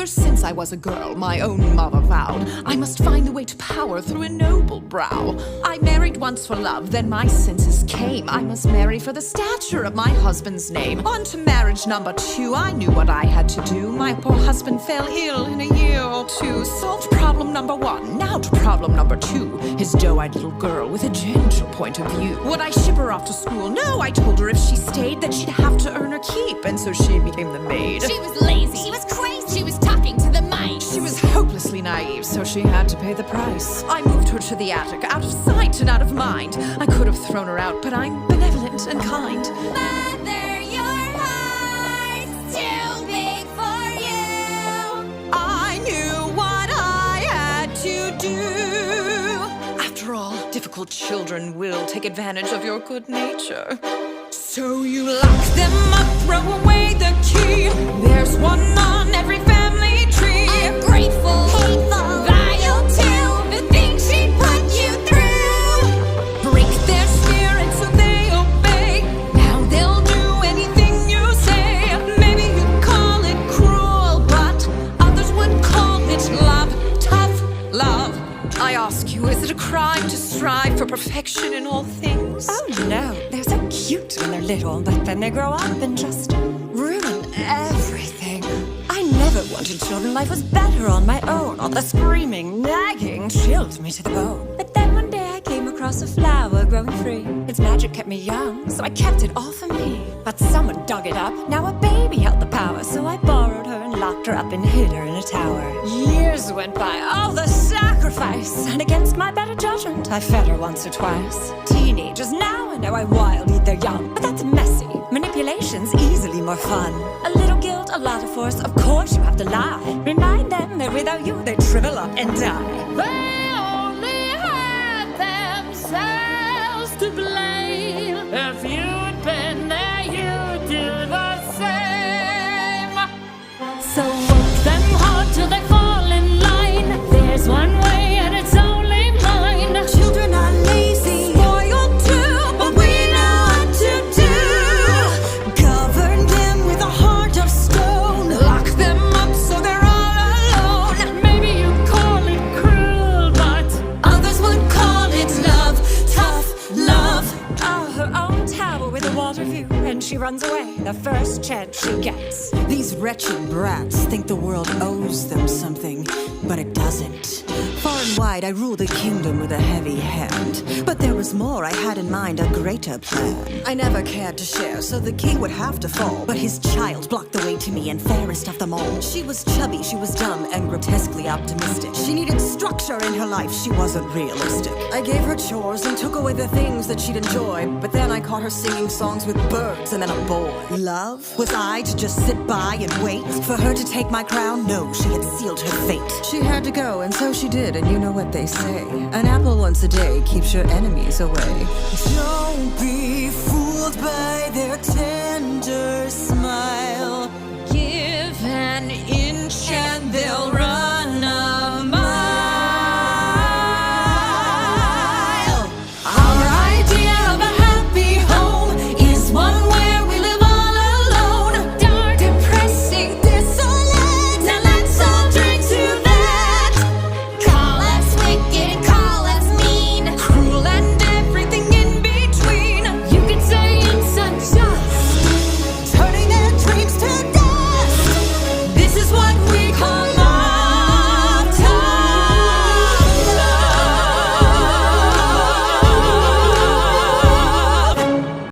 Ever since I was a girl, my own mother vowed I must find a way to power through a noble brow. I married once for love, then my senses came. I must marry for the stature of my husband's name. On to marriage number 2, I knew what I had to do. My poor husband fell ill in a year or 2. Solved problem number 1, now to problem number 2. His doe-eyed little girl with a gentle point of view. Would I ship her off to school? No, I told her if she stayed that she'd have to earn her keep, and so she became the maid. She was lazy, she was crazy, she was talking to the mice. She was hopelessly naive, so she had to pay the price. I moved her to the attic, out of sight and out of mind. I could have thrown her out, but I'm benevolent and kind. Mother, your heart's too big for you. I knew what I had to do. After all, difficult children will take advantage of your good nature. So you lock them up, throw away the key. There's one on every family tree. Ungrateful, hateful, vile too. The things she put you through. Break their spirit so they obey. Now they'll do anything you say. Maybe you'd call it cruel, but others would call it love. Tough love. I ask you, is it a crime to strive for perfection in all things? Oh no, they're so cute when they're little, but then they grow up and just ruin everything. I never wanted children, life was better on my own. All the screaming, nagging chilled me to the bone. But then one day I came across a flower growing free. Its magic kept me young, so I kept it all for me. But someone dug it up, now a baby held the power. So I borrowed her and locked her up and hid her in a tower. Years went by, all the sacrifice, and against my better judgment, I fed her once or twice. Teenagers now, I know I wild eat their young, but that's messy. Manipulation's easily more fun. A little guilt, a lot of force, of course you have to lie. Remind them that without you they shrivel up and die. They only had themselves to blame. If you'd been there, you'd do the same. So work them hard till they fall in line. There's one way and it's only mine. Children are lazy, spoiled too, but we know what to do. Govern them with a heart of stone. Lock them up so they're all alone. Maybe you call it cruel, but Others would call it love, tough love. Oh, her own tower with a water view, and she runs away the first chance she gets. These wretched brats think the world owes them something, but it doesn't. Far and wide, I rule the kingdom with a heavy hand. But there was more, I had in mind a greater plan. I never cared to share, so the king would have to fall. But his child blocked the way to me, and fairest of them all. She was chubby, she was dumb, and grotesquely optimistic. She needed structure in her life, she wasn't realistic. I gave her chores and took away the things that she'd enjoy. But then I caught her singing songs with birds and then a boy. Love? Was I to just sit by and wait for her to take my crown? No, she had sealed her fate. She had to go, and so she did, and you know what they say. An apple once a day keeps your enemies away. Don't be fooled by their tender smile.